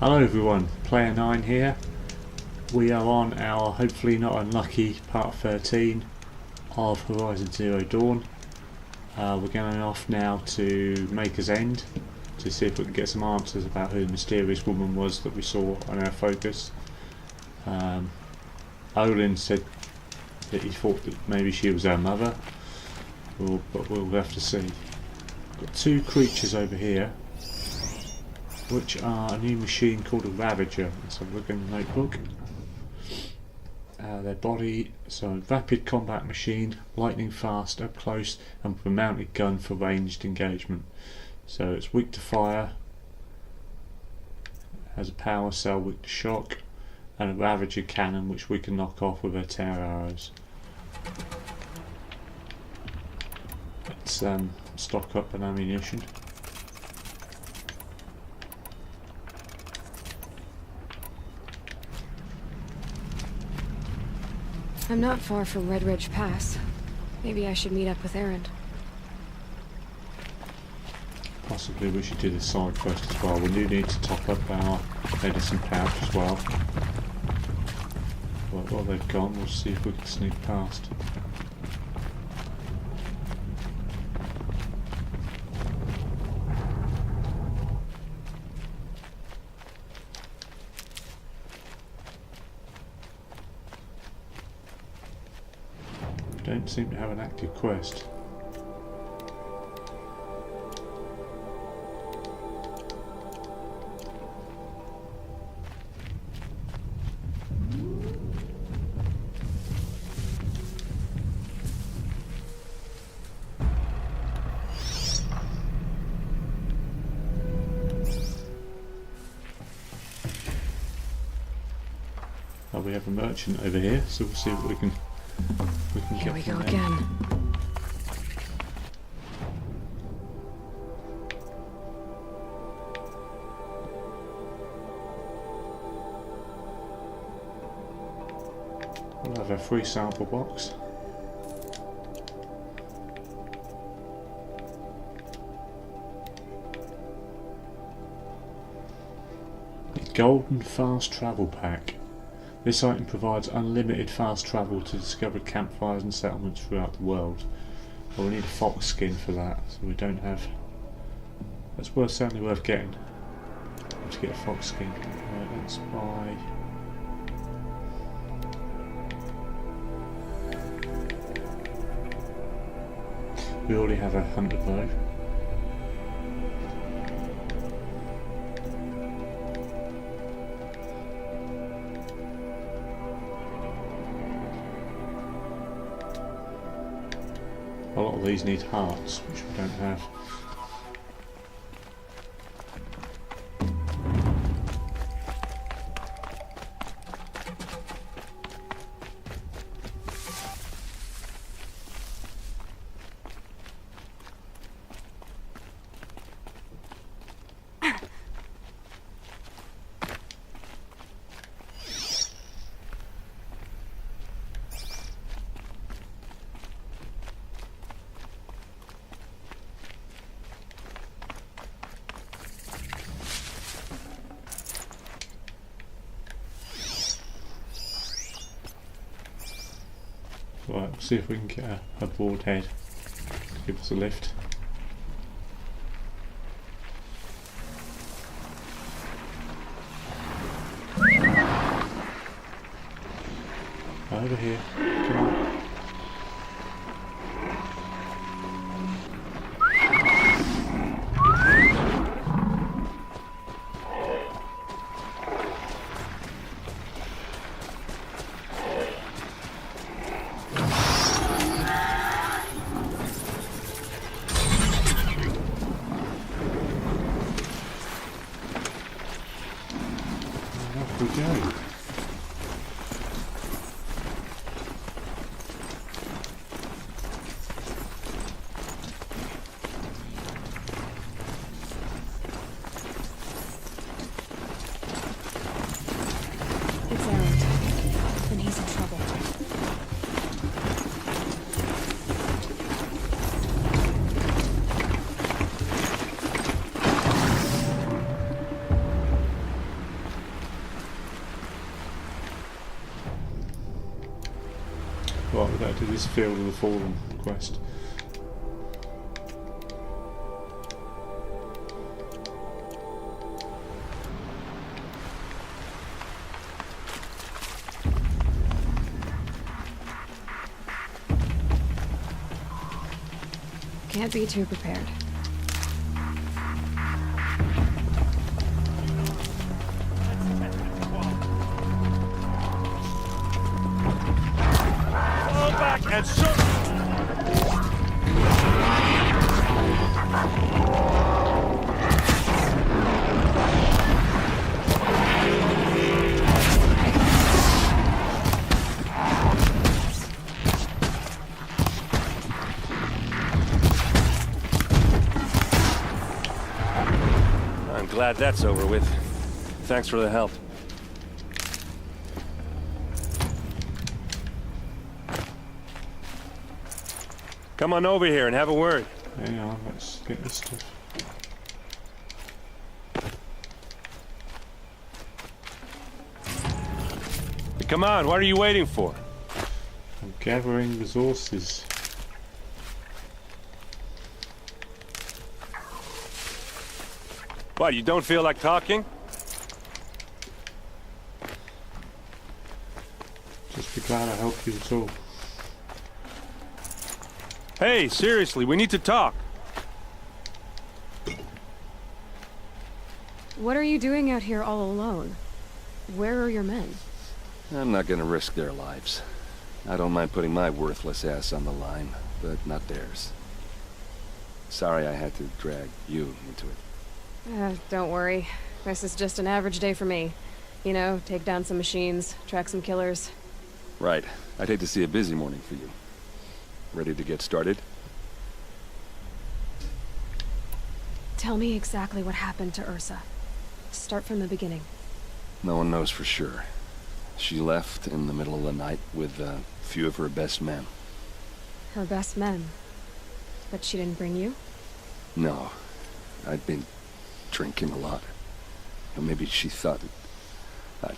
Hello everyone, Player 9 here. We are on our hopefully not unlucky part 13 of Horizon Zero Dawn. We're going off now to Maker's End to see if we can get some answers about who the mysterious woman was that we saw on our focus. Olin said that he thought that maybe she was our mother, but we'll have to see. Got two creatures over here, which are a new machine called a Ravager. Let's have a look in the notebook. Their body, so rapid combat machine, lightning fast, up close, and with a mounted gun for ranged engagement. So it's weak to fire, has a power cell weak to shock, and a Ravager cannon which we can knock off with our tear arrows. Let's stock up on ammunition. I'm not far from Red Ridge Pass. Maybe I should meet up with Erend. Possibly we should do this side quest as well. We do need to top up our medicine pouch as well. But while they've gone, we'll see if we can sneak past. Don't seem to have an active quest. Oh, we have a merchant over here, so we'll see what we can Here we get go from again. We'll have a free sample box. A golden fast travel pack. This item provides unlimited fast travel to discovered campfires and settlements throughout the world. Well, we need a fox skin for that, so we don't have... That's certainly worth getting. Let's get a fox skin. Right, let's buy... We already have a hunter bow. A lot of these need hearts, which we don't have. Right, we'll see if we can get a board head to give us a lift. Over here, come on. We go. It's Erend. Then he's in trouble. to this Field of the Fallen quest. Can't be too prepared. Fall back and circle! I'm glad that's over with. Thanks for the help. Come on over here and have a word. Hang on, let's get this stuff. Come on, what are you waiting for? I'm gathering resources. What, you don't feel like talking? Just be glad I helped you at all. Hey, seriously, we need to talk. What are you doing out here all alone? Where are your men? I'm not gonna risk their lives. I don't mind putting my worthless ass on the line, but not theirs. Sorry I had to drag you into it. Don't worry. This is just an average day for me. You know, take down some machines, track some killers. Right. I'd hate to see a busy morning for you. Ready to get started? Tell me exactly what happened to Ursa. Start from the beginning. No one knows for sure. She left in the middle of the night with a few of her best men. Her best men. But she didn't bring you? No. I'd been drinking a lot. Or maybe she thought...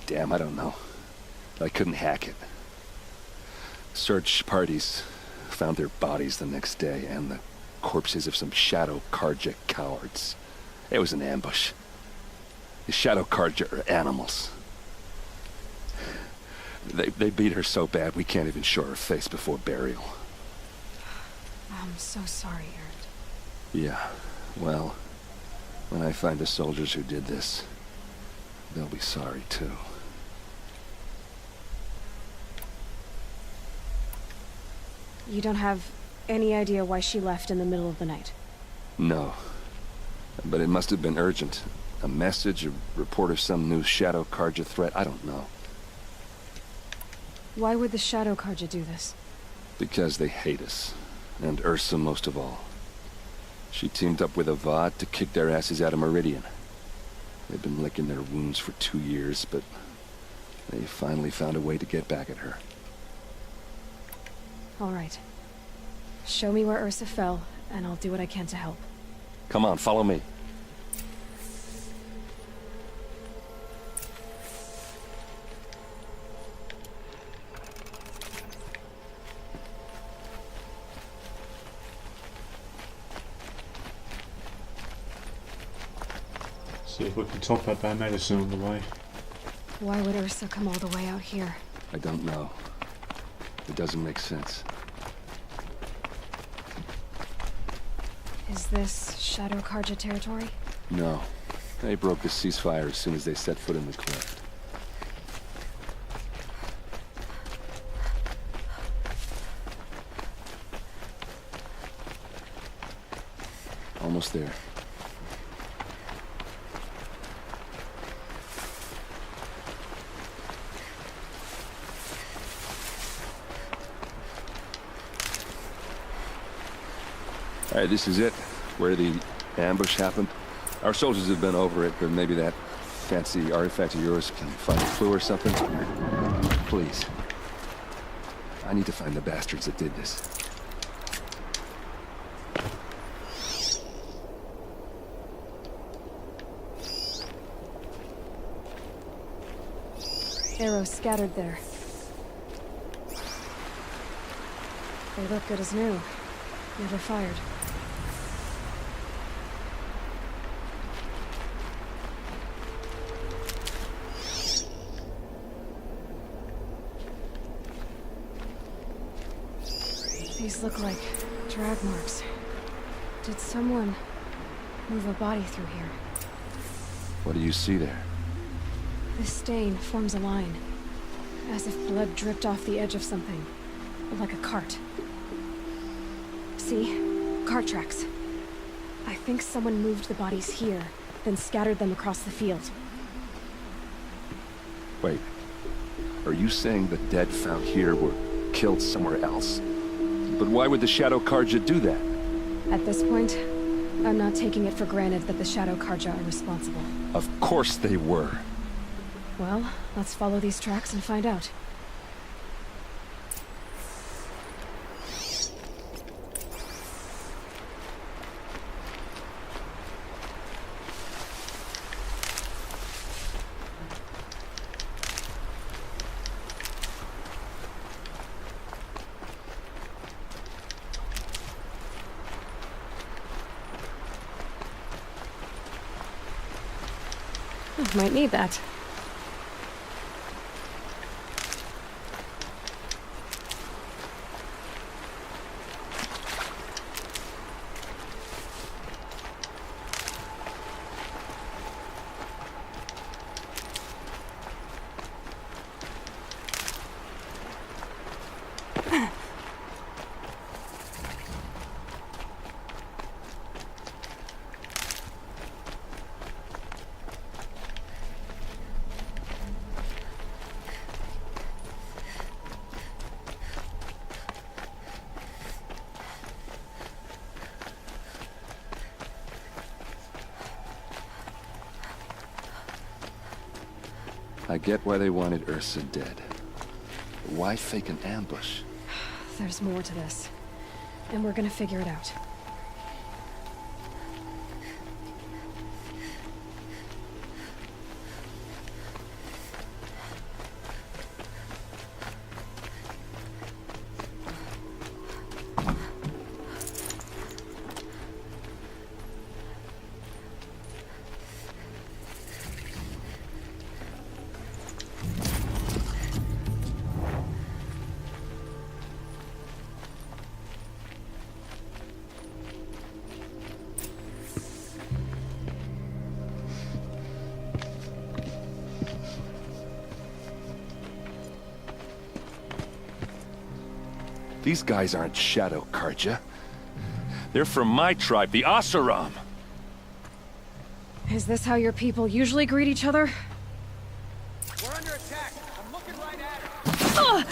damn, I don't know. I couldn't hack it. Search parties found their bodies the next day, and the corpses of some Shadow Karja cowards. It was an ambush. The Shadow Karja are animals. They beat her so bad we can't even show her face before burial. I'm so sorry, Aaron. Yeah, well, when I find the soldiers who did this, they'll be sorry too. You don't have any idea why she left in the middle of the night? No. But it must have been urgent. A message, a report of some new Shadow Karja threat, I don't know. Why would the Shadow Karja do this? Because they hate us. And Ursa most of all. She teamed up with Avad to kick their asses out of Meridian. They've been licking their wounds for 2 years, but they finally found a way to get back at her. All right. Show me where Ursa fell, and I'll do what I can to help. Come on, follow me. See if we can top up our medicine on the way. Why would Ursa come all the way out here? I don't know. It doesn't make sense. Is this Shadow Karja territory? No. They broke the ceasefire as soon as they set foot in the cleft. Almost there. All right, this is it, where the ambush happened. Our soldiers have been over it, but maybe that fancy artifact of yours can find a clue or something. Please. I need to find the bastards that did this. Arrows scattered there. They look good as new. Never fired. These look like drag marks. Did someone move a body through here? What do you see there? This stain forms a line, as if blood dripped off the edge of something, like a cart. See? Cart tracks. I think someone moved the bodies here, then scattered them across the field. Wait. Are you saying the dead found here were killed somewhere else? But why would the Shadow Karja do that? At this point, I'm not taking it for granted that the Shadow Karja are responsible. Of course they were. Well, let's follow these tracks and find out. Might need that. I get why they wanted Ursa dead. But why fake an ambush? There's more to this, and we're gonna figure it out. These guys aren't Shadow Karja. They're from my tribe, the Oseram. Is this how your people usually greet each other? We're under attack. I'm looking right at it.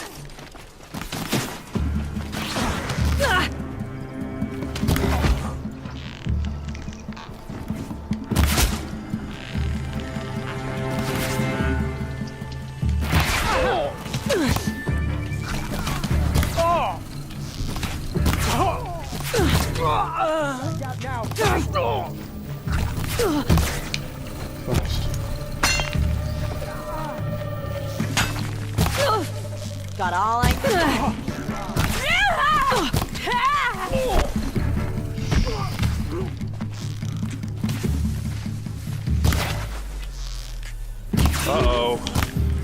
Got all I need. Uh-oh.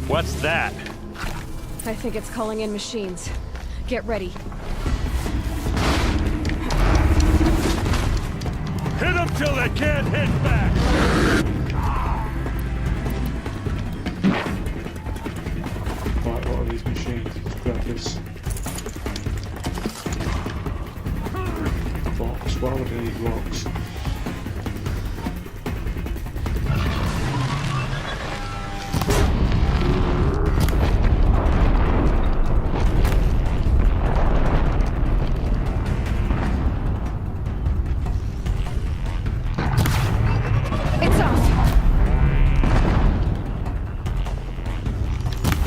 What's that? I think it's calling in machines. Get ready. Hit them till they can't hit back! Right, what are these machines? Let's grab this. Rocks, why would I need rocks? It's off!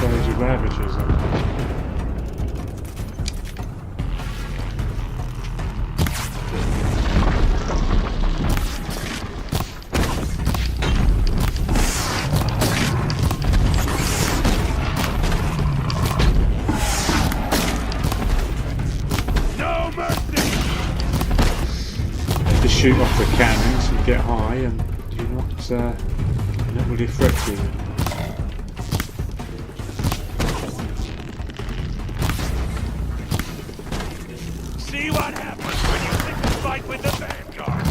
Those are ravagers, aren't they? shoot off the cannons, you get high, and you're not really affected. See what happens when you pick a fight with the Vanguard.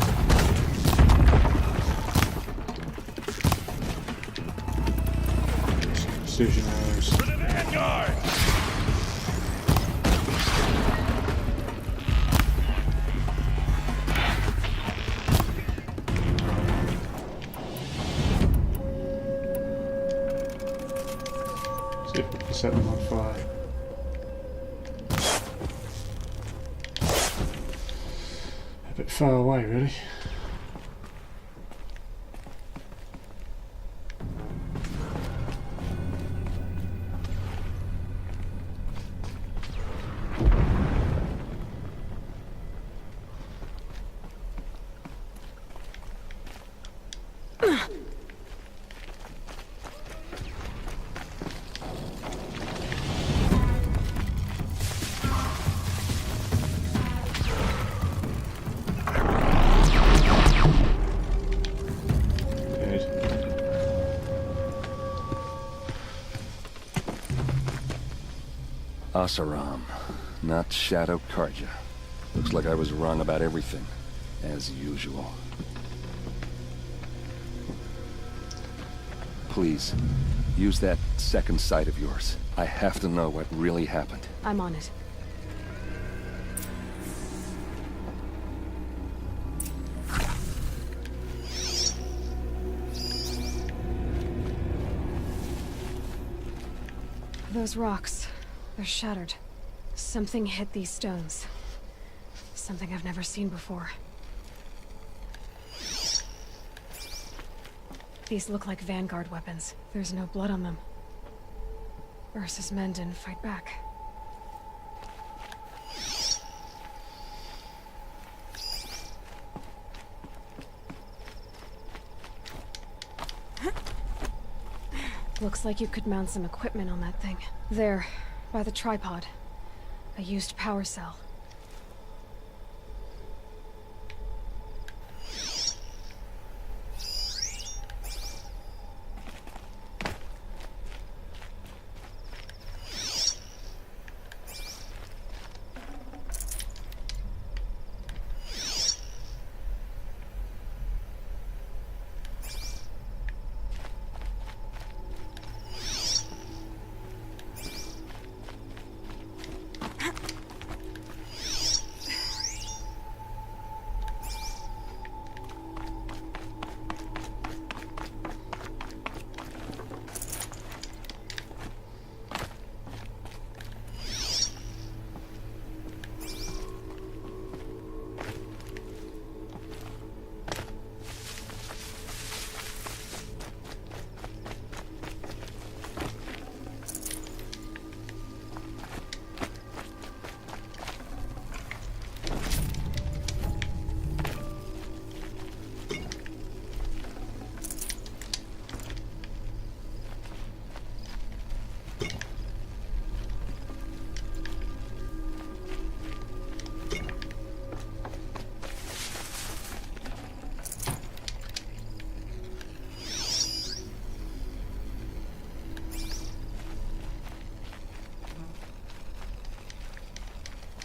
Precision arrows. For the Vanguard! See if we can set them on fire. A bit far away, really. Asaram, not Shadow Karja. Looks like I was wrong about everything, as usual. Please, use that second sight of yours. I have to know what really happened. I'm on it. Those rocks, they're shattered. Something hit these stones. Something I've never seen before. These look like Vanguard weapons. There's no blood on them. Ursa's men didn't fight back. Looks like you could mount some equipment on that thing. There, by the tripod. A used power cell.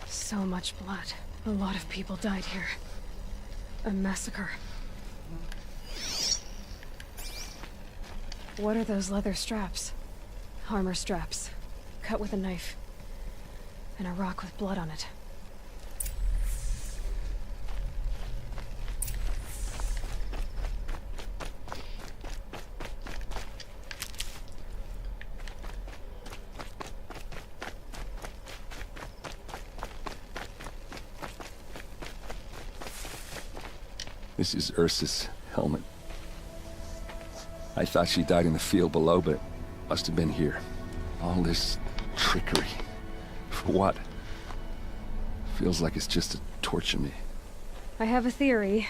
So much blood. A lot of people died here. A massacre. What are those leather straps? Armor straps. Cut with a knife. And a rock with blood on it. This is Ursa's helmet. I thought she died in the field below, but must have been here. All this trickery. For what? Feels like it's just to torture me. I have a theory.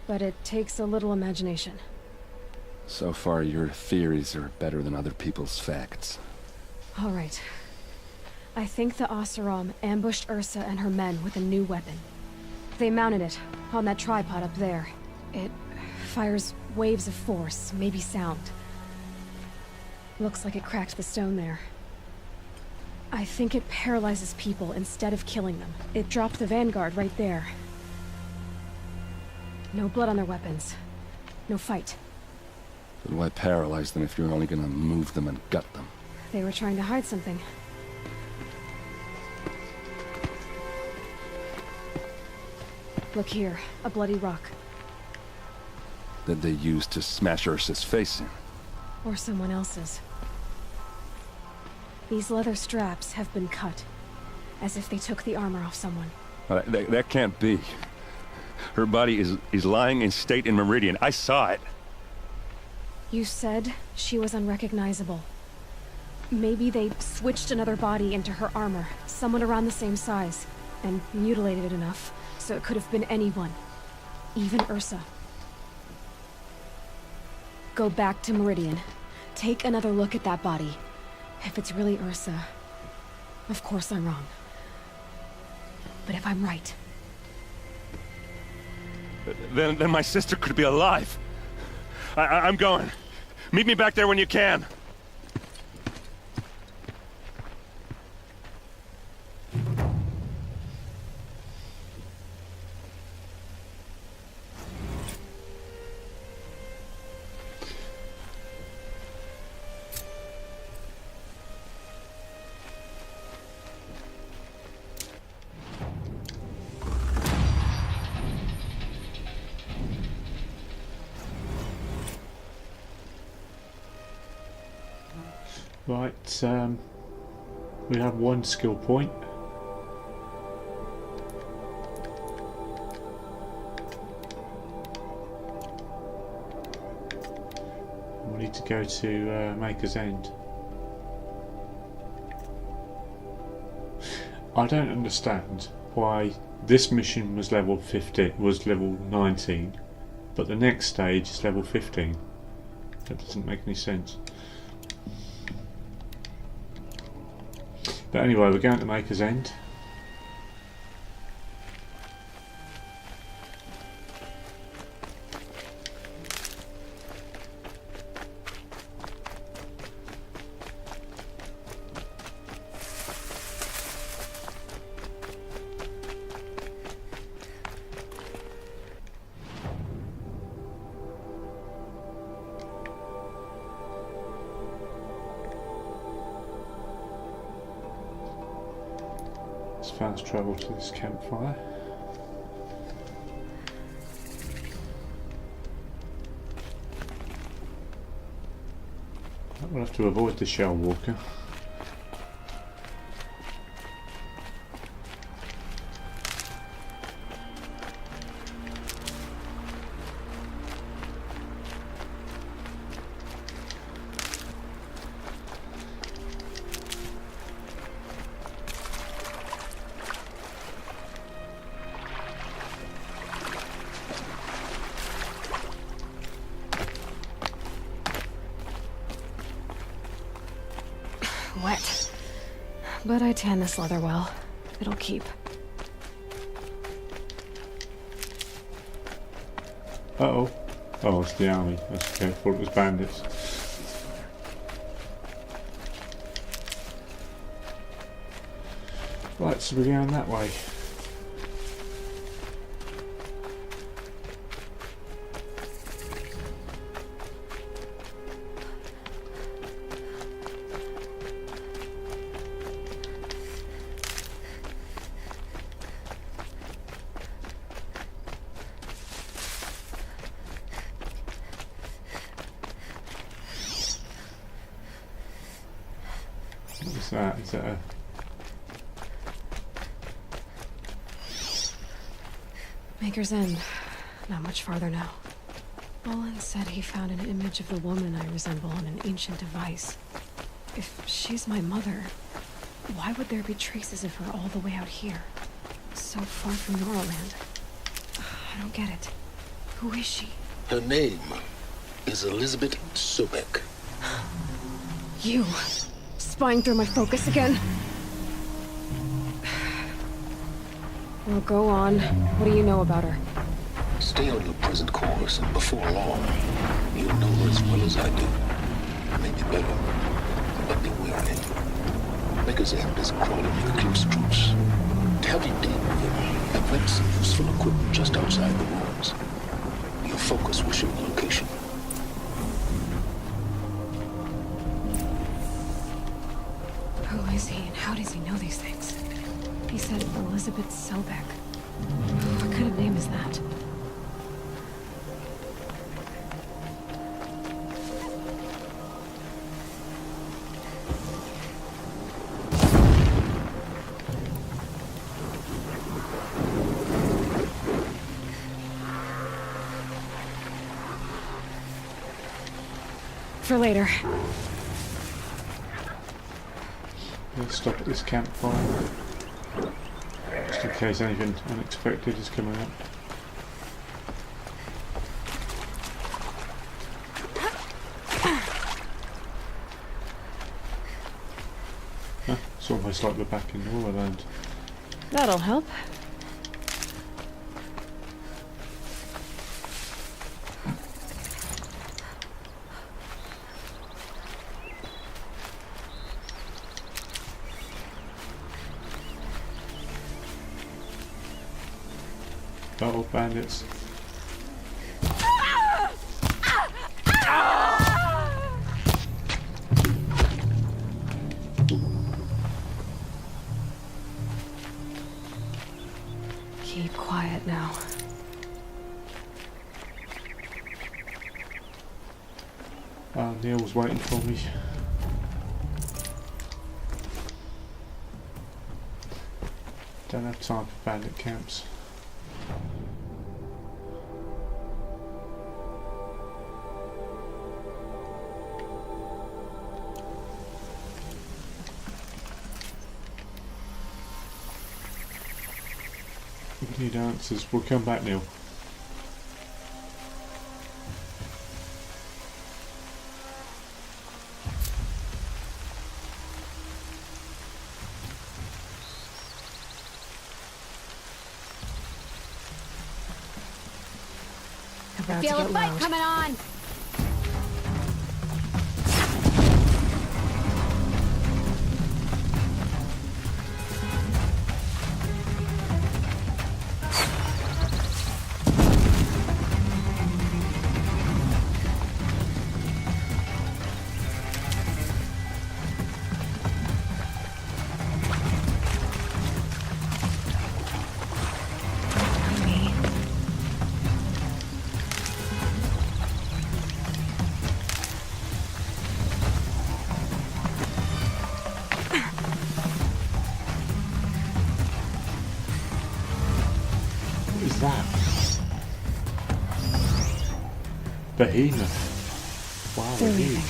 But it takes a little imagination. So far, your theories are better than other people's facts. All right. I think the Oseram ambushed Ursa and her men with a new weapon. They mounted it on that tripod up there. It fires waves of force, maybe sound. Looks like it cracked the stone there. I think it paralyzes people instead of killing them. It dropped the vanguard right there. No blood on their weapons. No fight. Then why paralyze them if you're only gonna move them and gut them? They were trying to hide something. Look here, a bloody rock. That they used to smash Ursa's face in. Or someone else's. These leather straps have been cut, as if they took the armor off someone. That can't be. Her body is lying in state in Meridian. I saw it. You said she was unrecognizable. Maybe they switched another body into her armor, someone around the same size, and mutilated it enough, so it could have been anyone. Even Ursa. Go back to Meridian. Take another look at that body. If it's really Ursa, of course I'm wrong. But if I'm right... Then my sister could be alive. I'm going. Meet me back there when you can. Right, we have one skill point. We need to go to Maker's End. I don't understand why this mission was level 50, was level 19, but the next stage is level 15. That doesn't make any sense. But anyway, we're going to Maker's End. Fast travel to this campfire. We'll have to avoid the shell walker. Wet. But I tan this leather well. It'll keep. Uh-oh. Oh, it's the army. That's okay. I thought it was bandits. Right, so we're going that way. What is that? Is that a... Maker's End. Not much farther now. Olin said he found an image of the woman I resemble on an ancient device. If she's my mother, why would there be traces of her all the way out here? So far from Norland. I don't get it. Who is she? Her name is Elizabeth Sobek. You! Spying through my focus again? Well, go on. What do you know about her? Stay on your present course, and before long, you'll know her as well as I do. Maybe better, but be wary. Maker's End is a crawling Eclipse troops. To have you deal with it, I've left some useful equipment just outside the ruins. Your focus will show the location. Who is he and how does he know these things? He said Elizabeth Sobek. What kind of name is that? For later. Let's stop at this campfire. Just in case anything unexpected is coming up. Huh, it's almost like we're back in Norwayland. That'll help. Battle bandits. Keep quiet now. Neil's waiting for me. Don't have time for bandit camps. We need answers. We'll come back, Neil. About Feel to a get fight loud. coming on. What is that? Behemoth. Wow, They're it leaving. is.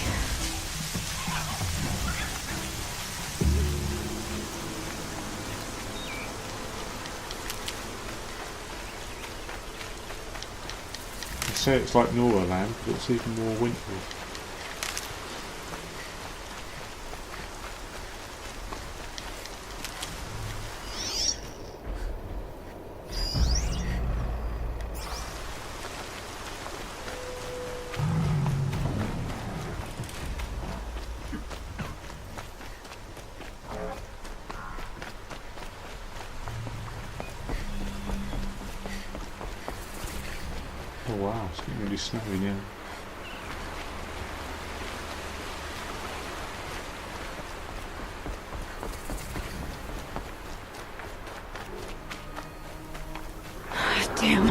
They say it's like Norwayland, but it's even more wintry. Oh wow, it's getting really snowy now. Damn.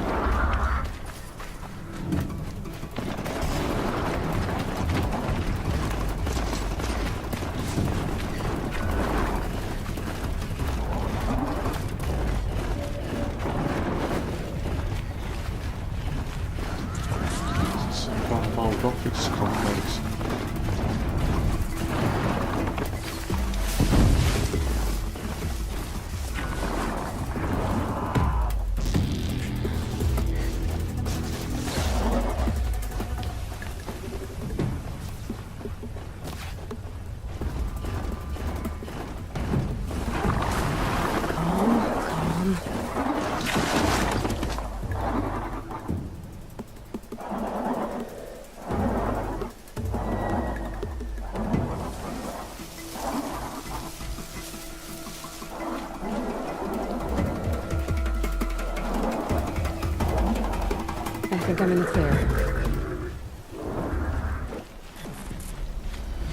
It's kind of old office complex. Calm, calm. think I'm in the clear.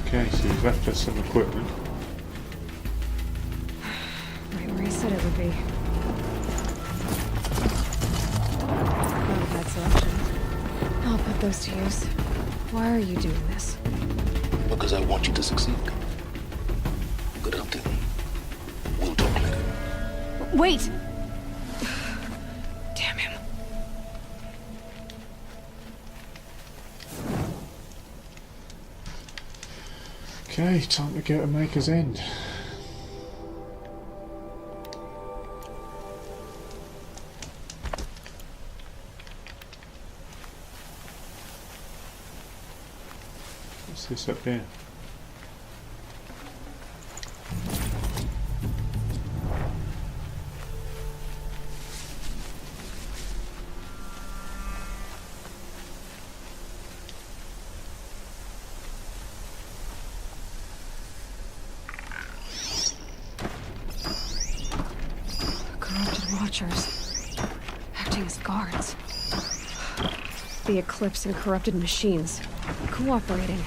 Okay, so you've left us some equipment. Right where he said it would be. Not a bad selection. I'll put those to use. Why are you doing this? Because I want you to succeed. Good hunting. We'll talk later. Wait! Damn him. Okay, time to go to Maker's End. What's this up here? Corrupted watchers. Acting as guards. The Eclipse and corrupted machines. Cooperating.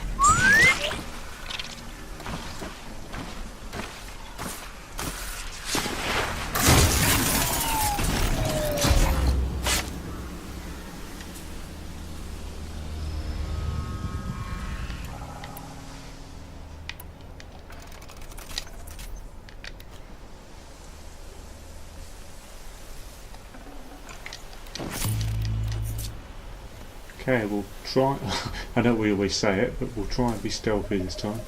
Okay, we'll try. I know we always say it, but we'll try and be stealthy this time.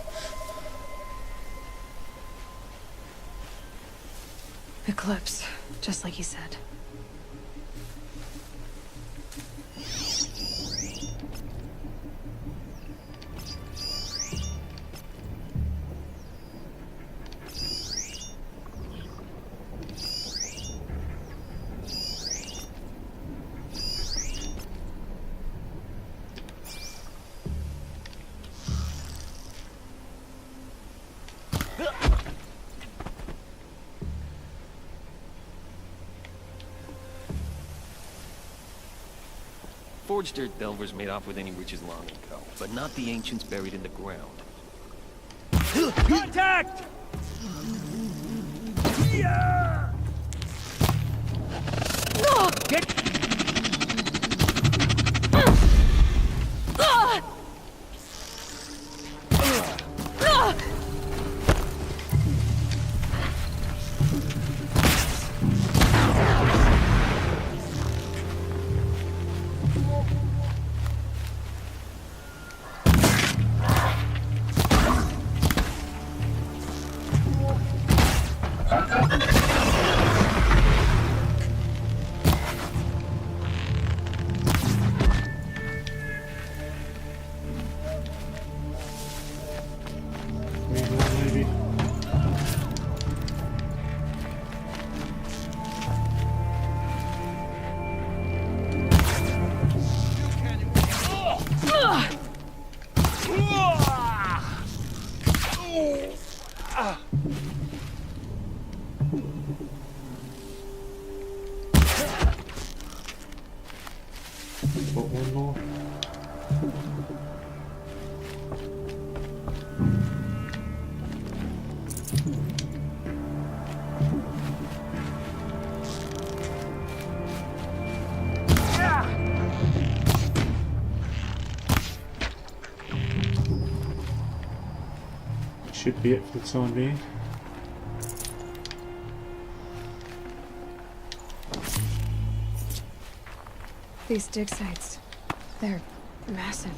Eclipse, just like he said. Forged earth delvers made off with any riches long ago, but not the ancients buried in the ground. Contact! Yeah! Get... Maybe. Got one more. Should be it for the time being. These dig sites, they're massive.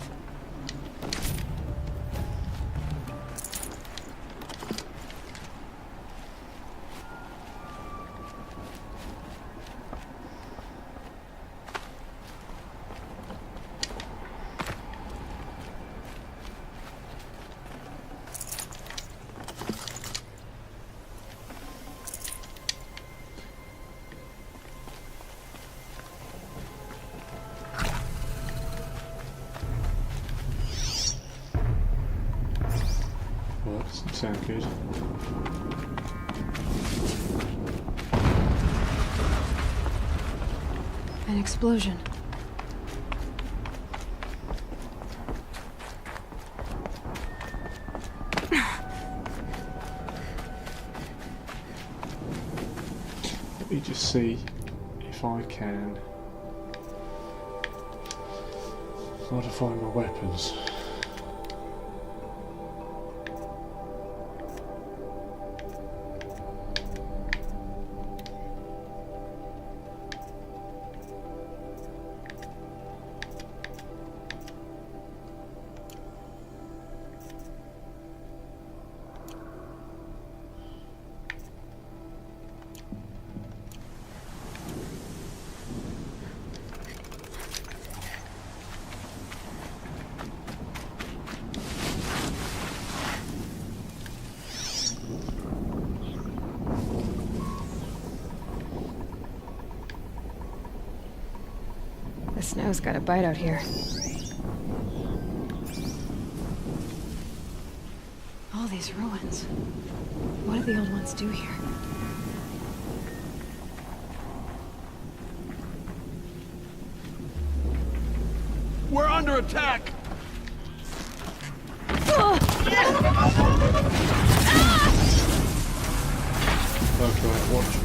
Well, that doesn't sound good. An explosion. just see if I can modify my weapons. The snow's got a bite out here. All these ruins. What did the old ones do here? We're under attack! Okay, watch.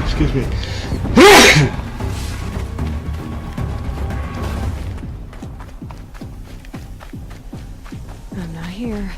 Excuse me. I'm not here.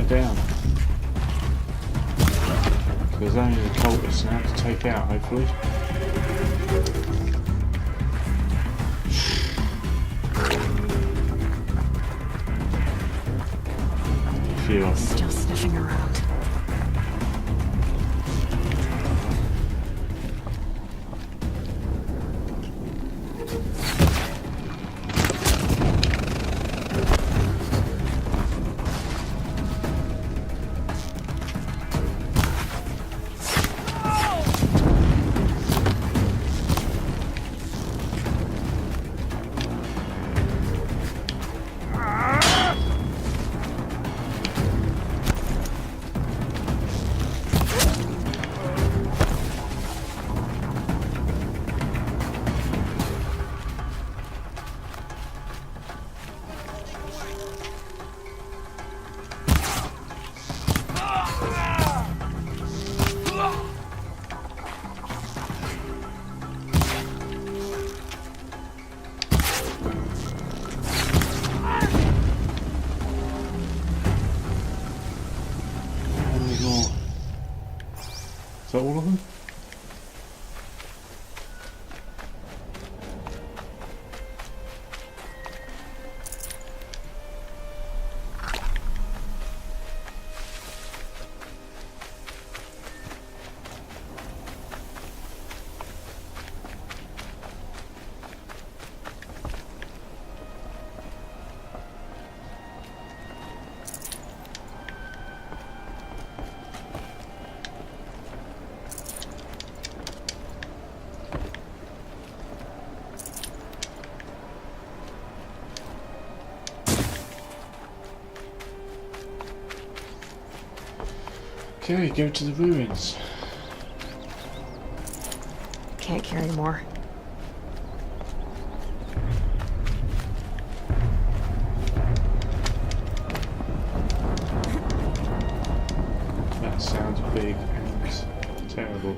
Down. There's only the cultists now to take out, hopefully. A few of them. Still sniffing around. that all of them? Okay, go to the ruins. Can't carry more. That sounds big and terrible.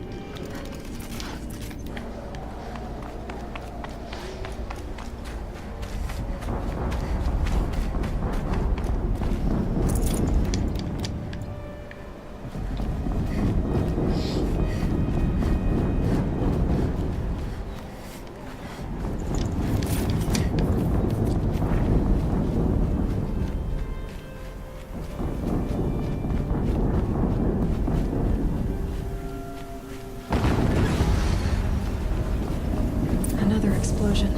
Another explosion.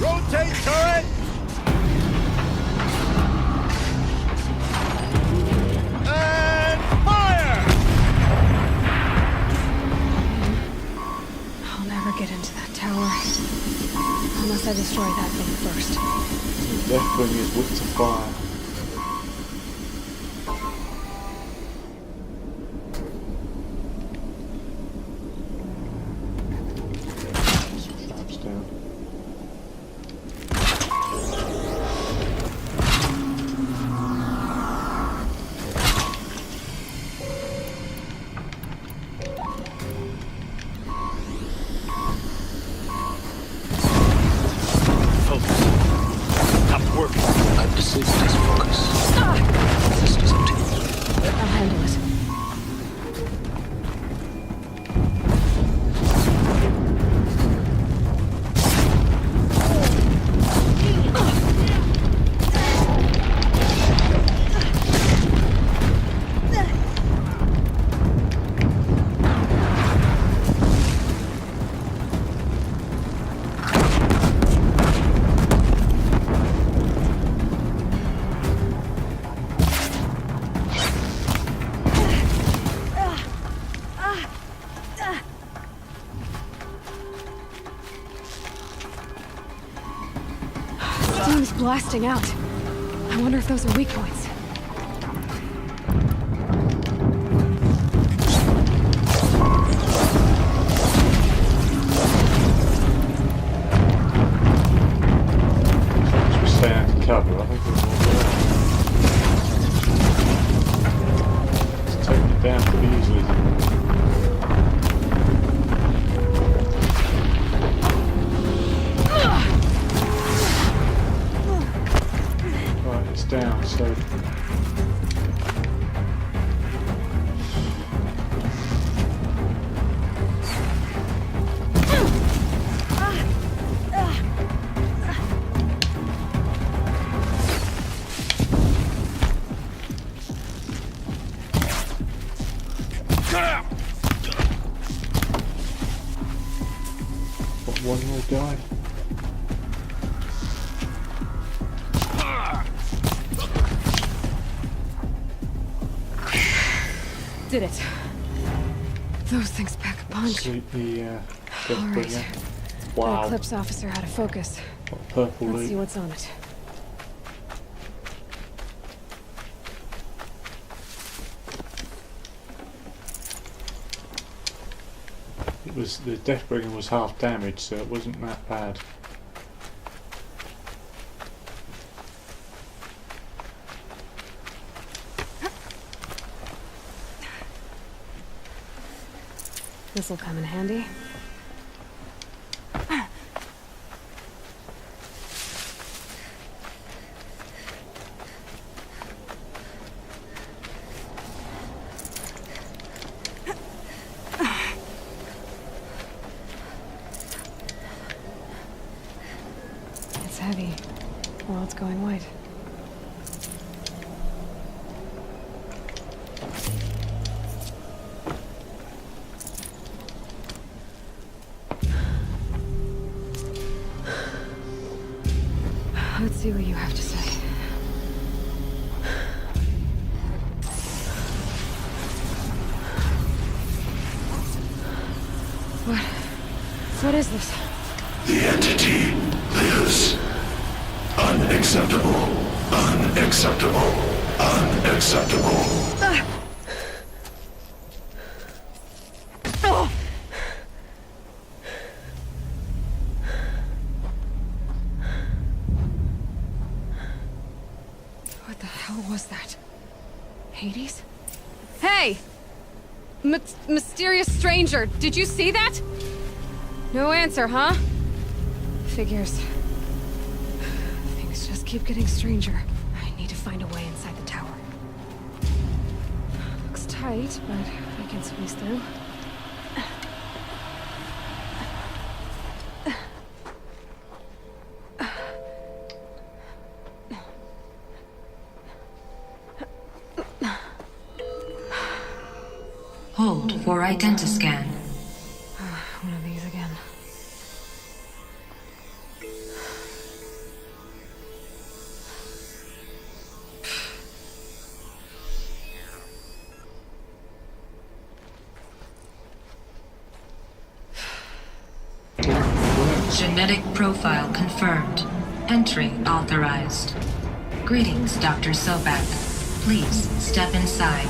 Rotate turret! And fire! I'll never get into that tower. Unless I destroy that thing first. Left wing is whipped to fire. Traps down. Focus. Stop working. I've disabled his focus. This is up to you. I'll handle it. Steam's blasting out. I wonder if those are weak points. As we stay out of cover, I think we're more there. It's taking it down pretty easily. Right, it's down, so got one more guy. Did it. Those things pack a punch. Sweep the All death right. bringer. That Wow, Eclipse officer had a focus. got purple Let's see loot. what's on it. the Deathbringer was half damaged, so it wasn't that bad. This'll come in handy. It's heavy. Well, it's going white. Let's see what you have to say. What is this? The entity lives. Unacceptable. Unacceptable. Unacceptable. What the hell was that? Hades? Hey! Mysterious stranger, did you see that? No answer, huh? Figures. Things just keep getting stranger. I need to find a way inside the tower. Looks tight, but I can squeeze through. Hold for identiscan. One of these again. Genetic profile confirmed. Entry authorized. Greetings, Dr. Sobek. Please step inside.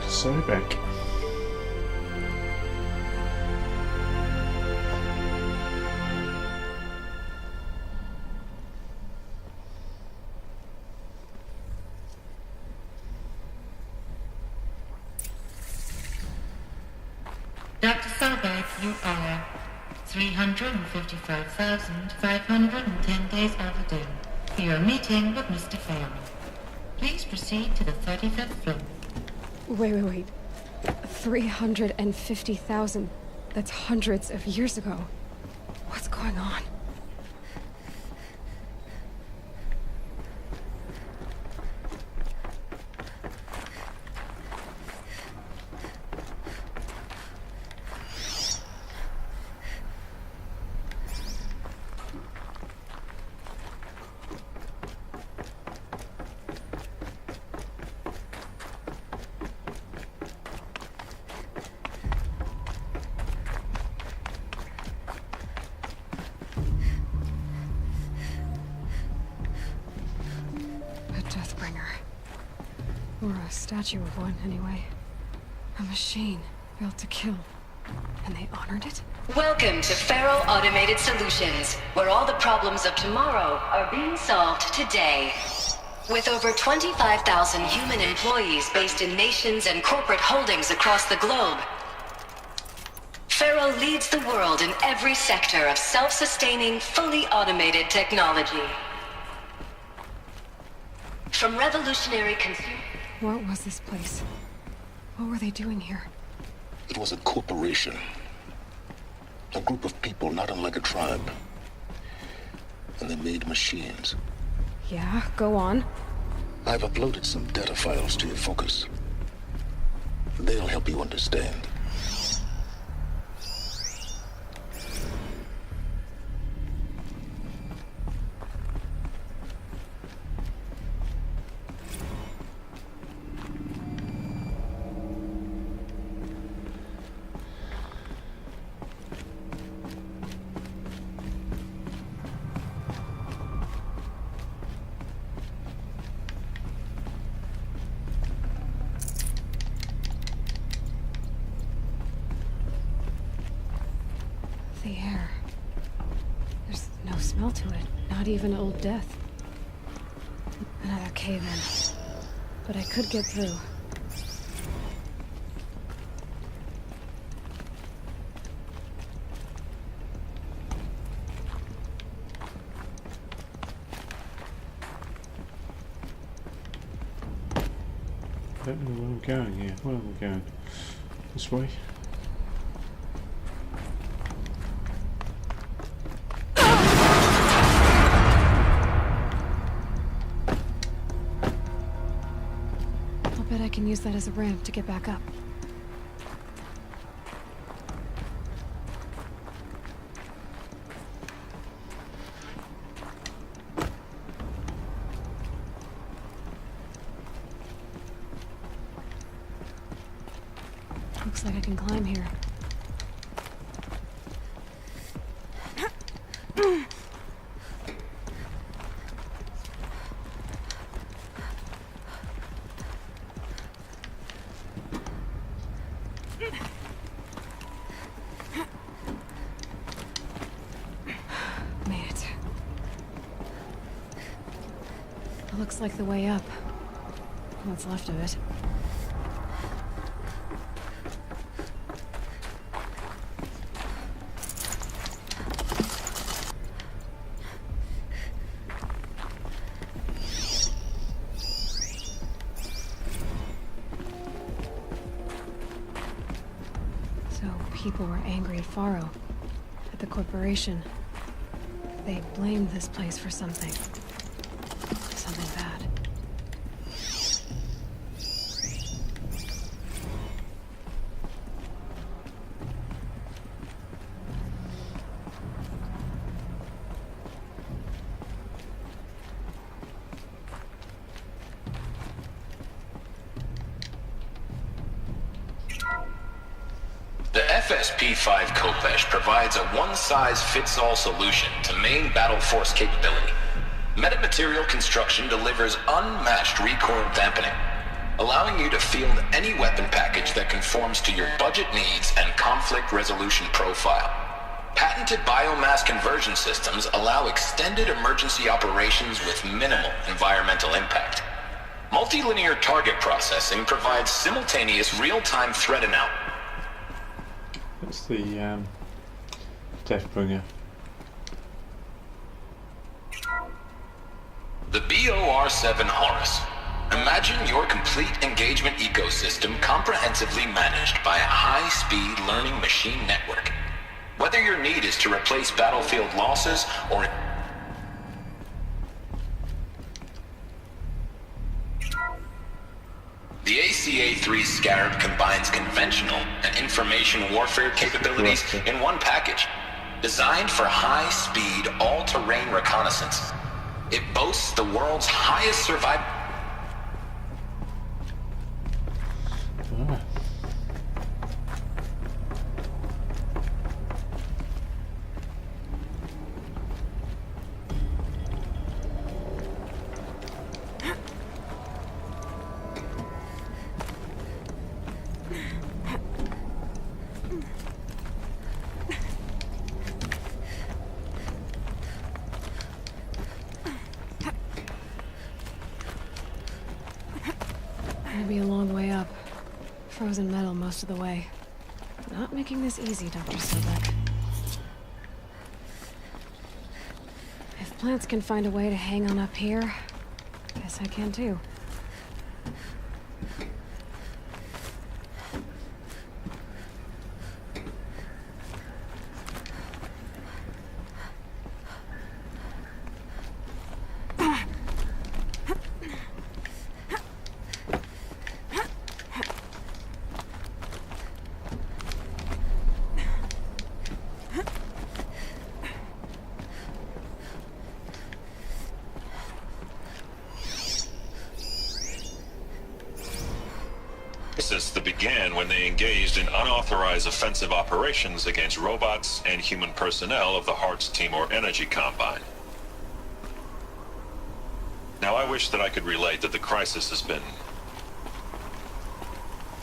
Sobek. Dr. Sobek, you are 355,510 days overdue for your meeting with Mr. Farrell. Please proceed to the 35th floor. Wait. 350,000. That's hundreds of years ago. What's going on? Or a statue of one, anyway. A machine built to kill. And they honored it? Welcome to Faro Automated Solutions, where all the problems of tomorrow are being solved today. With over 25,000 human employees based in nations and corporate holdings across the globe, Faro leads the world in every sector of self-sustaining, fully automated technology. From revolutionary consumer... What was this place? What were they doing here? It was a corporation. A group of people not unlike a tribe. And they made machines. Yeah, go on. I've uploaded some data files to your focus. They'll help you understand. The air. There's no smell to it. Not even old death. Another cave-in. But I could get through. I don't know where we're going here. Where are we going? This way? I'll bet I can use that as a ramp to get back up. Looks like I can climb here. Made it. It looks like the way up. What's left of it. People were angry at Faro, at the corporation. They blamed this place for something. Something bad. The FSP-5 Kopesh provides a one-size-fits-all solution to main battle force capability. Metamaterial construction delivers unmatched recoil dampening, allowing you to field any weapon package that conforms to your budget needs and conflict resolution profile. Patented biomass conversion systems allow extended emergency operations with minimal environmental impact. Multilinear target processing provides simultaneous real-time threat analysis. That's the Deathbringer. The BOR-7 Horus. Imagine your complete engagement ecosystem comprehensively managed by a high-speed learning machine network. Whether your need is to replace battlefield losses or... The ACA-3 Scarab combines conventional and information warfare capabilities in one package. Designed for high-speed, all-terrain reconnaissance. It boasts the world's highest survival... It'll be a long way up. Frozen metal most of the way. Not making this easy, Dr. Sobek. If plants can find a way to hang on up here, guess I can too. That began when they engaged in unauthorized offensive operations against robots and human personnel of the Hearts Timor Energy Combine. Now, I wish that I could relate that the crisis has been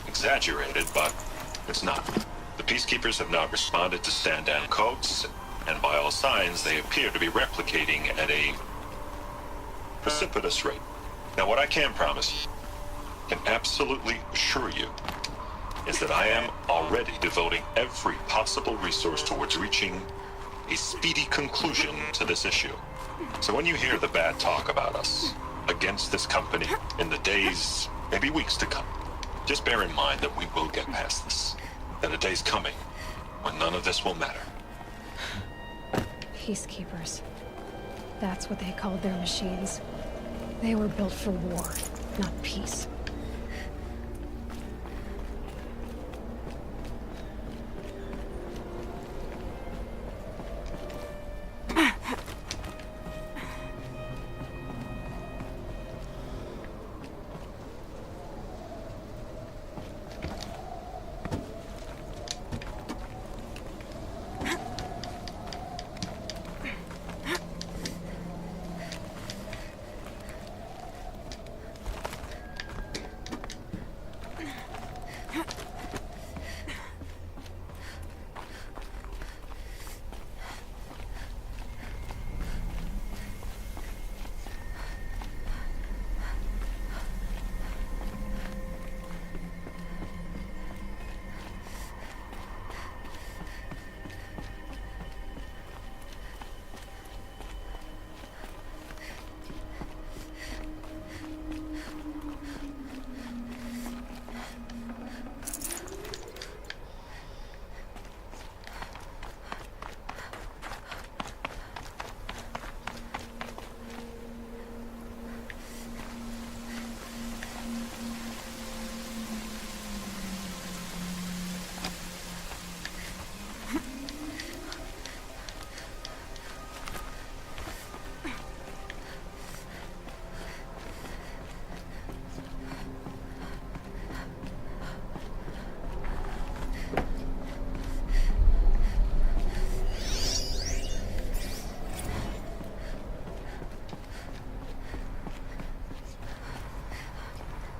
exaggerated, but it's not. The Peacekeepers have not responded to stand-down codes, and by all signs, they appear to be replicating at a precipitous rate. Now, what I can promise you, can absolutely assure you, is that I am already devoting every possible resource towards reaching a speedy conclusion to this issue. So when you hear the bad talk about us against this company in the days, maybe weeks to come, just bear in mind that we will get past this. That a day's coming when none of this will matter. Peacekeepers. That's what they called their machines. They were built for war, not peace.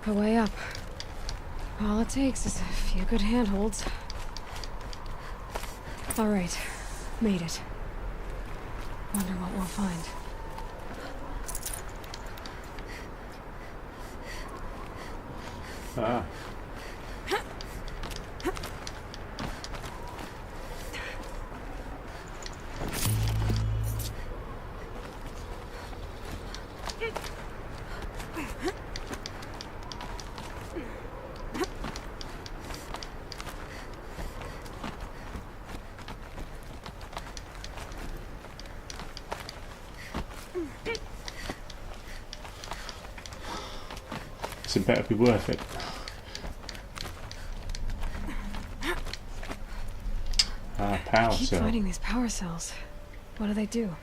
The way up. All it takes is a few good handholds. All right, made it. Wonder what we'll find. Ah. So it better be worth it. Power I keep cell. finding these power cells. What do they do?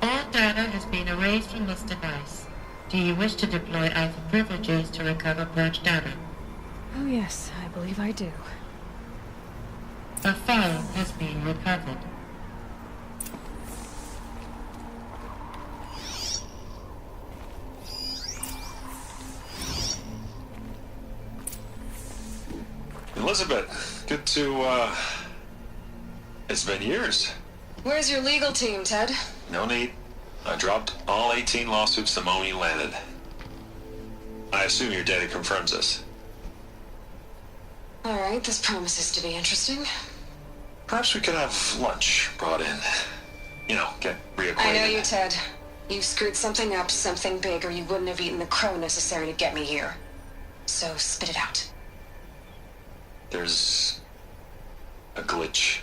All data has been erased from this device. Do you wish to deploy Alpha privileges to recover purged data? Oh yes, I believe I do. A file has been recovered. Elizabeth, good to, it's been years. Where's your legal team, Ted? No need. I dropped all 18 lawsuits the moment you landed. I assume your data confirms this. All right, this promises to be interesting. Perhaps we could have lunch brought in. You know, get reacquainted. I know you, Ted. You screwed something up, something big, or you wouldn't have eaten the crow necessary to get me here. So spit it out. There's a glitch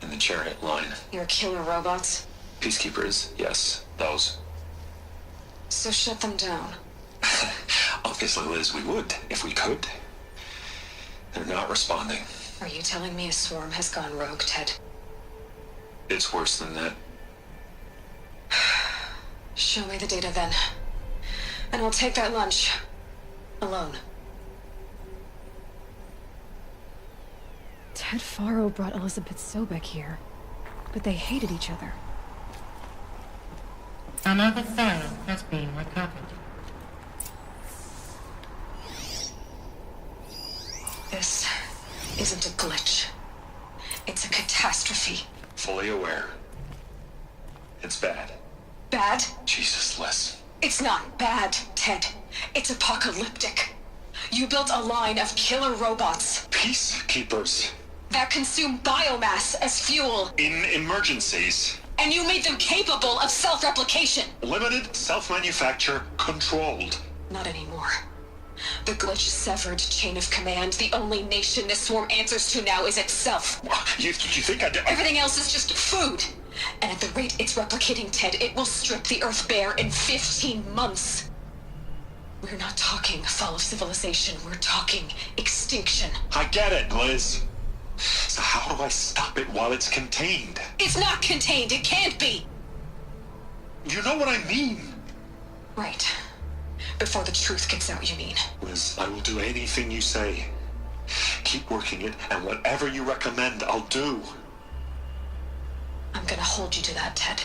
in the chariot line. Your killer robots? Peacekeepers, yes, those. So shut them down. Obviously, Liz, we would, if we could. They're not responding. Are you telling me a swarm has gone rogue, Ted? It's worse than that. Show me the data then. And I'll take that lunch. Alone. Ted Faro brought Elizabeth Sobek here, but they hated each other. Another Pharaoh has been recovered. This isn't a glitch. It's a catastrophe. Fully aware. It's bad. Bad? Jesus, Les. It's not bad, Ted. It's apocalyptic. You built a line of killer robots Peacekeepers. that consume biomass as fuel, In emergencies. and you made them capable of self-replication. Limited, self-manufacture, controlled. Not anymore. The glitch severed chain of command. The only nation this swarm answers to now is itself. You think I... Everything else is just food. And at the rate it's replicating, Ted, it will strip the Earth bare in 15 months. We're not talking fall of civilization. We're talking extinction. I get it, Liz. So how do I stop it while it's contained? It's not contained. It can't be. You know what I mean. Right. Before the truth gets out, you mean? Liz, I will do anything you say. Keep working it, and whatever you recommend, I'll do. I'm gonna hold you to that, Ted.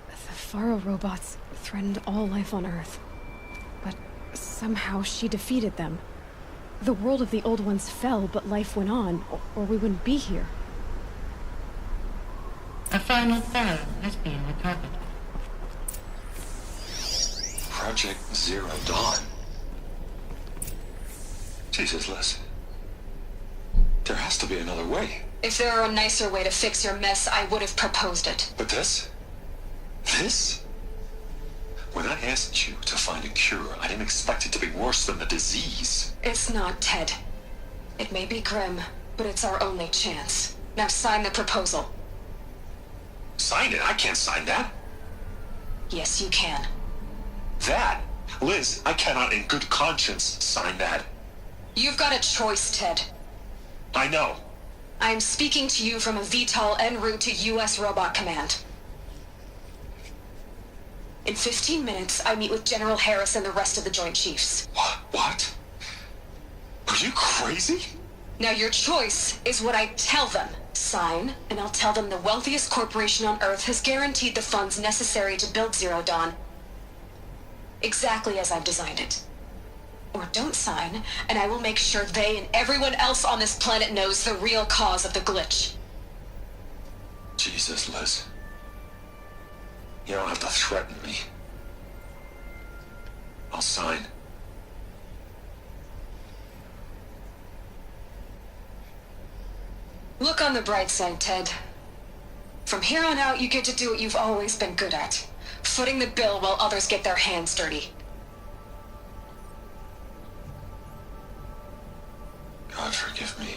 The Faro robots threatened all life on Earth. But somehow she defeated them. The world of the old ones fell, but life went on, or we wouldn't be here. A final Pharaoh has been recovered. Project Zero Dawn. Jesus, Liz. There has to be another way. If there were a nicer way to fix your mess, I would have proposed it. But this? This? When I asked you to find a cure, I didn't expect it to be worse than the disease. It's not, Ted. It may be grim, but it's our only chance. Now sign the proposal. Sign it? I can't sign that. Yes, you can. That? Liz, I cannot in good conscience sign that. You've got a choice, Ted. I know. I'm speaking to you from a VTOL en route to U.S. Robot Command. In 15 minutes, I meet with General Harris and the rest of the Joint Chiefs. What? Are you crazy? Now your choice is what I tell them. Sign, and I'll tell them the wealthiest corporation on Earth has guaranteed the funds necessary to build Zero Dawn. Exactly as I've designed it. Or don't sign, and I will make sure they and everyone else on this planet knows the real cause of the glitch. Jesus, Liz. You don't have to threaten me. I'll sign. Look on the bright side, Ted. From here on out, you get to do what you've always been good at. Footing the bill while others get their hands dirty. God forgive me.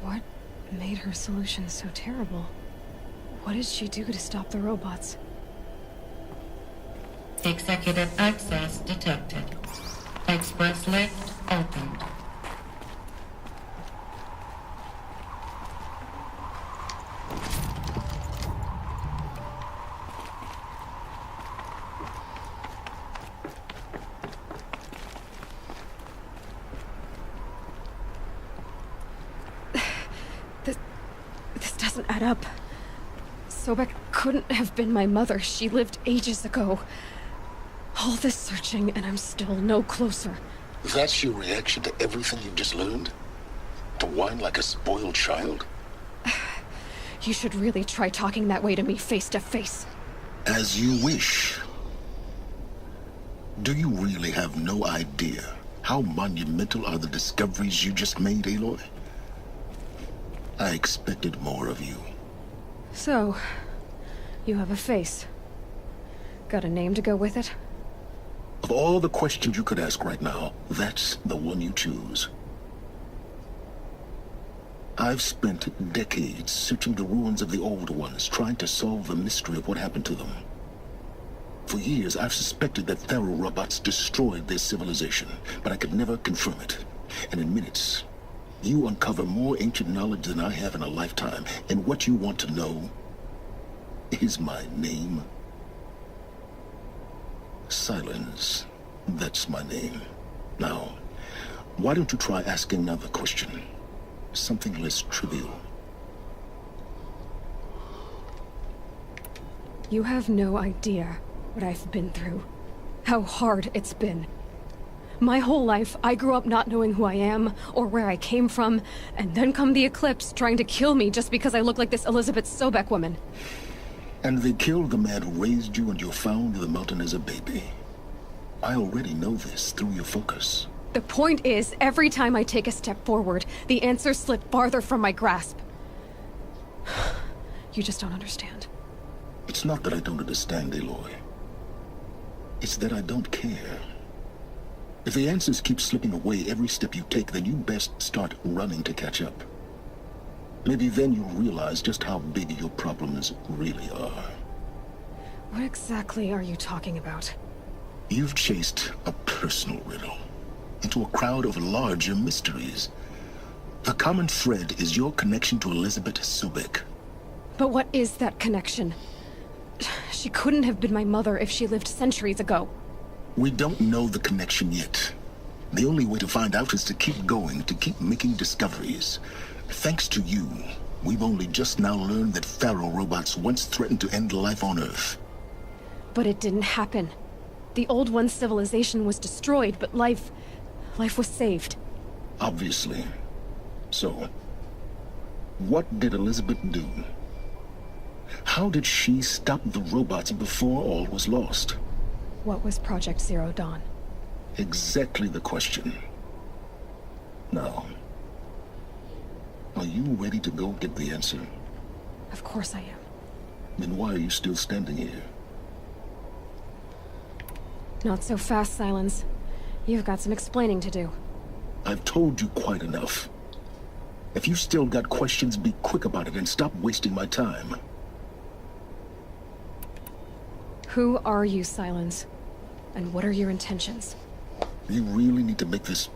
What made her solution so terrible? What did she do to stop the robots? Executive access detected. Express lift opened. This doesn't add up. Sobek couldn't have been my mother. She lived ages ago. All this searching, and I'm still no closer. That's your reaction to everything you've just learned? To whine like a spoiled child? You should really try talking that way to me face to face. As you wish. Do you really have no idea how monumental are the discoveries you just made, Aloy? I expected more of you. So, you have a face. Got a name to go with it? Of all the questions you could ask right now, that's the one you choose. I've spent decades searching the ruins of the old ones, trying to solve the mystery of what happened to them. For years, I've suspected that Thero robots destroyed their civilization, but I could never confirm it. And in minutes, you uncover more ancient knowledge than I have in a lifetime. And what you want to know is my name. Silence. That's my name. Now, why don't you try asking another question? Something less trivial. You have no idea what I've been through. How hard it's been. My whole life, I grew up not knowing who I am, or where I came from, and then come the Eclipse trying to kill me just because I look like this Elizabeth Sobek woman. And they killed the man who raised you and you found in the mountain as a baby. I already know this through your focus. The point is, every time I take a step forward, the answers slip farther from my grasp. You just don't understand. It's not that I don't understand, Aloy. It's that I don't care. If the answers keep slipping away every step you take, then you best start running to catch up. Maybe then you'll realize just how big your problems really are. What exactly are you talking about? You've chased a personal riddle into a crowd of larger mysteries. The common thread is your connection to Elizabeth Sobek. But what is that connection? She couldn't have been my mother if she lived centuries ago. We don't know the connection yet. The only way to find out is to keep going, to keep making discoveries. Thanks to you, we've only just now learned that Pharaoh robots once threatened to end life on Earth. But it didn't happen. The old one's civilization was destroyed, but life was saved. Obviously. So, what did Elizabeth do? How did she stop the robots before all was lost? What was Project Zero Dawn? Exactly the question. Now, are you ready to go get the answer? Of course I am. Then why are you still standing here? Not so fast, Silence. You've got some explaining to do. I've told you quite enough. If you still got questions, be quick about it and stop wasting my time. Who are you, Silence? And what are your intentions? You really need to make this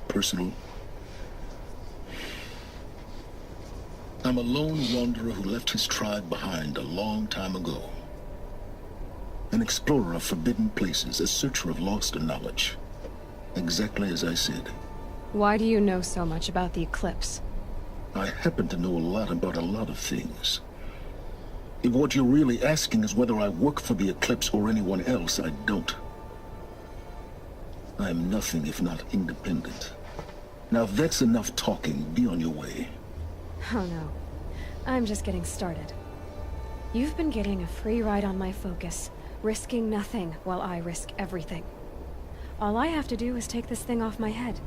personal? I'm a lone wanderer who left his tribe behind a long time ago. An explorer of forbidden places, a searcher of lost knowledge. Exactly as I said. Why do you know so much about the Eclipse? I happen to know a lot about a lot of things. If what you're really asking is whether I work for the Eclipse or anyone else, I don't. I am nothing if not independent. Now if that's enough talking, be on your way. Oh no. I'm just getting started. You've been getting a free ride on my focus, risking nothing while I risk everything. All I have to do is take this thing off my head,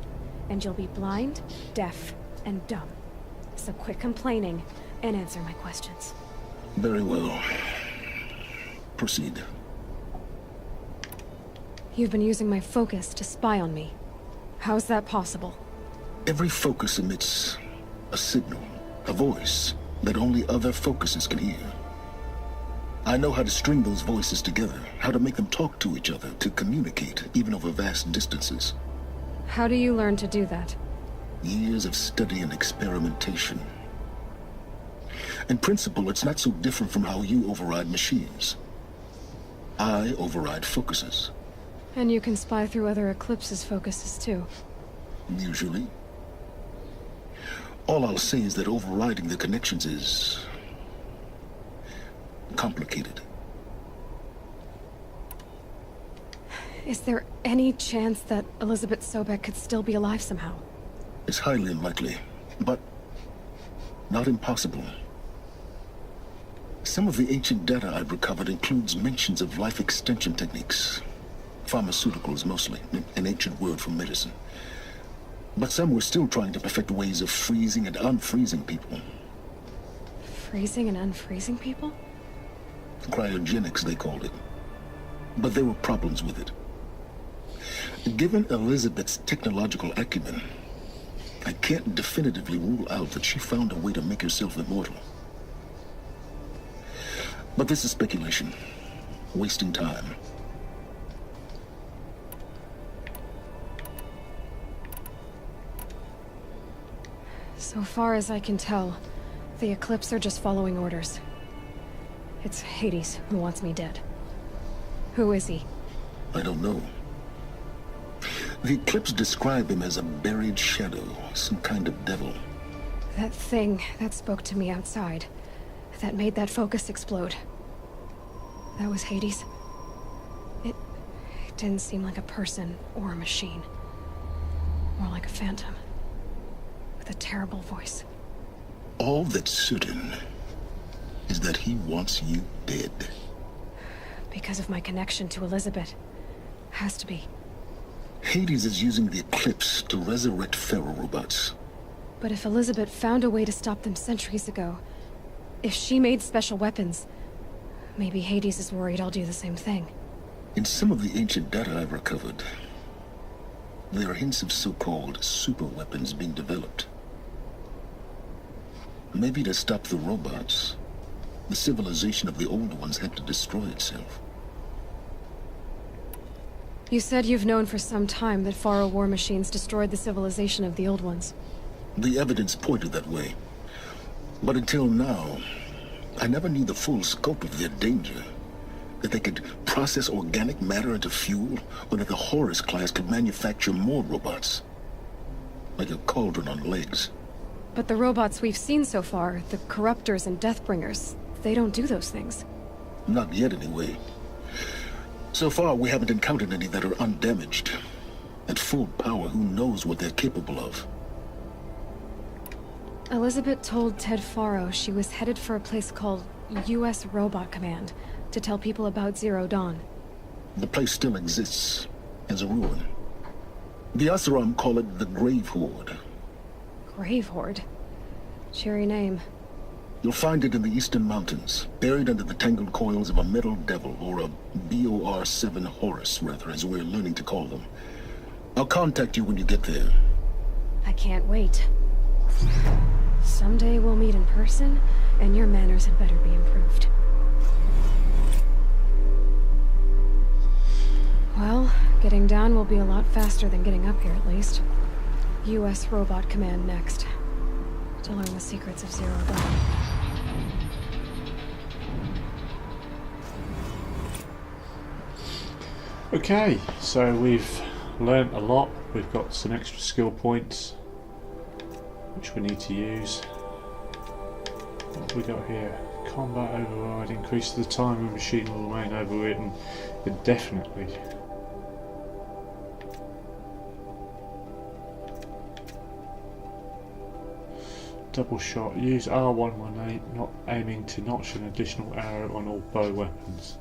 and you'll be blind, deaf, and dumb. So quit complaining and answer my questions. Very well. Proceed. You've been using my focus to spy on me. How's that possible? Every focus emits a signal, a voice that only other focuses can hear. I know how to string those voices together, how to make them talk to each other, to communicate, even over vast distances. How do you learn to do that? Years of study and experimentation. In principle, it's not so different from how you override machines. I override focuses. And you can spy through other Eclipse's focuses too. Usually. All I'll say is that overriding the connections is complicated. Is there any chance that Elizabeth Sobek could still be alive somehow? It's highly unlikely, but not impossible. Some of the ancient data I've recovered includes mentions of life extension techniques. Pharmaceuticals, mostly, an ancient word for medicine. But some were still trying to perfect ways of freezing and unfreezing people. Freezing and unfreezing people? Cryogenics, they called it. But there were problems with it. Given Elizabeth's technological acumen, I can't definitively rule out that she found a way to make herself immortal. But this is speculation. wasting time. So far as I can tell, the Eclipse are just following orders. It's Hades who wants me dead. Who is he? I don't know. The Eclipse describe him as a buried shadow, some kind of devil. That thing that spoke to me outside, that made that focus explode. That was Hades. It didn't seem like a person or a machine. More like a phantom. With a terrible voice. All that's certain is that he wants you dead. Because of my connection to Elizabeth. Has to be. Hades is using the Eclipse to resurrect ferrorobots. But if Elizabeth found a way to stop them centuries ago, if she made special weapons, maybe Hades is worried I'll do the same thing. In some of the ancient data I've recovered, there are hints of so-called super weapons being developed. Maybe to stop the robots, the civilization of the old ones had to destroy itself. You said you've known for some time that Faro war machines destroyed the civilization of the old ones. The evidence pointed that way. But until now, I never knew the full scope of their danger. That they could process organic matter into fuel, or that the Horus class could manufacture more robots. Like a cauldron on legs. But the robots we've seen so far, the Corruptors and Deathbringers, they don't do those things. Not yet, anyway. So far, we haven't encountered any that are undamaged. At full power, who knows what they're capable of? Elizabeth told Ted Faro she was headed for a place called U.S. Robot Command to tell people about Zero Dawn. The place still exists, as a ruin. The Oseram call it the Grave Horde. Grave Horde? Cheery name. You'll find it in the Eastern Mountains, buried under the tangled coils of a metal devil, or a BOR-7 Horus, rather, as we're learning to call them. I'll contact you when you get there. I can't wait. Someday we'll meet in person, and your manners had better be improved. Well, getting down will be a lot faster than getting up here, at least. U.S. Robot Command next. To learn the secrets of Zero Dawn. Okay, so we've learnt a lot. We've got some extra skill points, which we need to use. What have we got here? Combat override. Increase the time a machine will remain overwritten indefinitely. Double shot. Use R118, not aiming to notch an additional arrow on all bow weapons.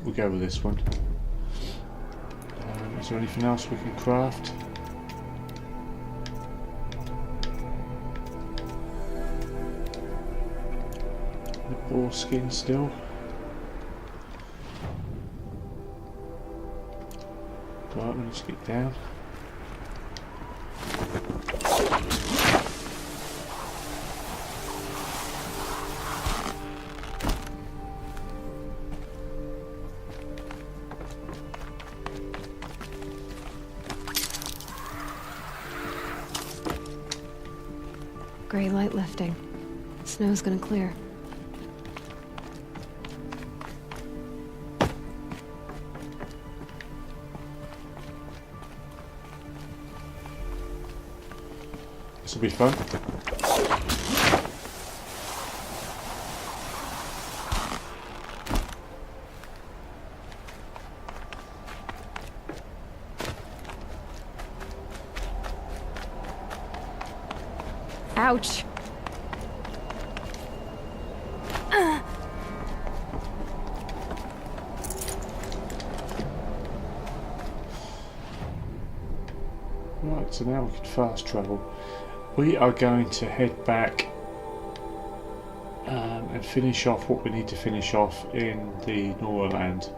We'll go with this one. Is there anything else we can craft? The boar skin still. Right, let's get down. Gray light lifting. Snow's gonna clear. This will be fun. Ouch! Right, so now we can fast travel. We are going to head back and finish off what we need to finish off in the Noraland.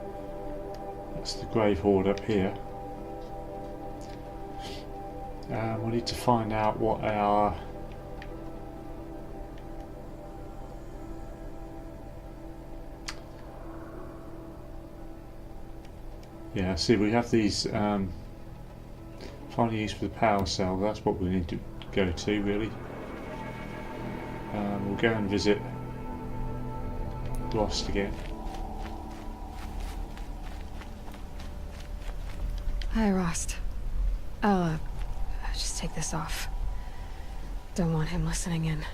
That's the Grave Horde up here. We need to find out what our see, we have these final use for the power cell. That's what we need to go to, really. We'll go and visit Lost again. Hi, Rost. I'll just take this off. Don't want him listening in.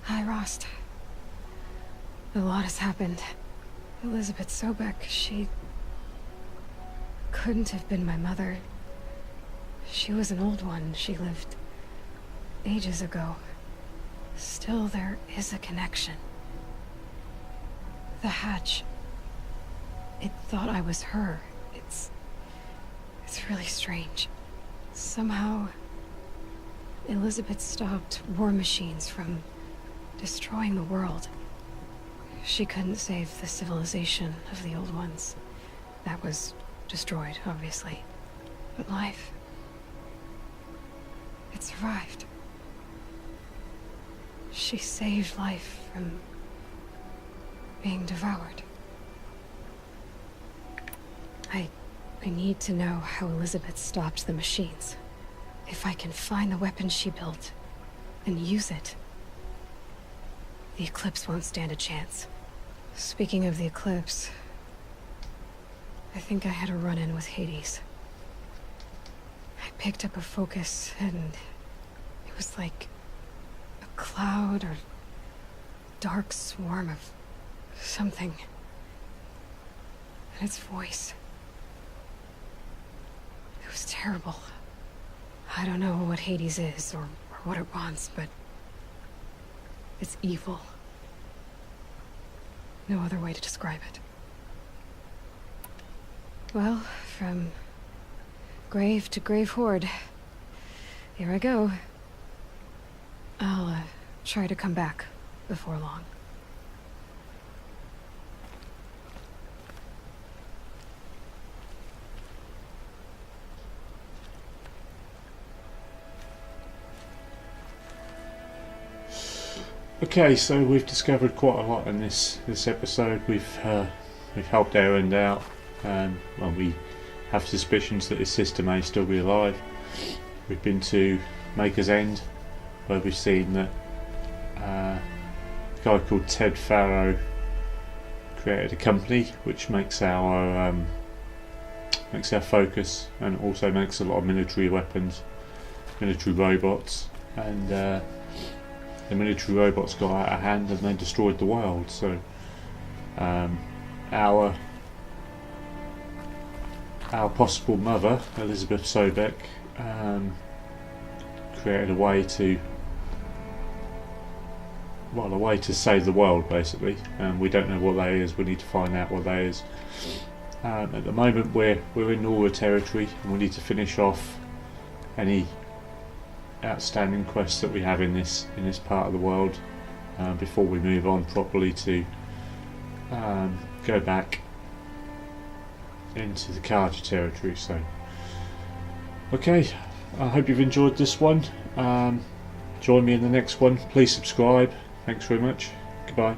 Hi, Rost. A lot has happened. Elizabeth Sobek, she couldn't have been my mother. She was an old one. She lived ages ago. Still, there is a connection. The hatch. It thought I was her. It's really strange. Somehow, Elizabeth stopped war machines from destroying the world. She couldn't save the civilization of the old ones. That was destroyed, obviously. But life... it survived. She saved life from being devoured. I need to know how Elizabeth stopped the machines. If I can find the weapon she built and use it, the Eclipse won't stand a chance. Speaking of the Eclipse, I think I had a run-in with Hades. I picked up a focus and it was like a cloud or dark swarm of something. And its voice. It was terrible. I don't know what Hades is or what it wants, but it's evil. No other way to describe it. Well, from grave to grave horde. Here I go. I'll try to come back before long. Okay, so we've discovered quite a lot in this episode. We've helped Aaron out. Well, we have suspicions that his sister may still be alive. We've been to Maker's End, where we've seen that a guy called Ted Farrow created a company which makes our focus, and also makes a lot of military weapons, military robots, and the military robots got out of hand and they destroyed the world. So our possible mother, Elizabeth Sobek, created a way to save the world, basically. We don't know what that is. We need to find out what that is. At the moment we're in Nora territory, and we need to finish off any outstanding quests that we have in this part of the world before we move on properly to go back into the Carja territory. So okay, I hope you've enjoyed this one. Join me in the next one. Please subscribe. Thanks very much. Goodbye.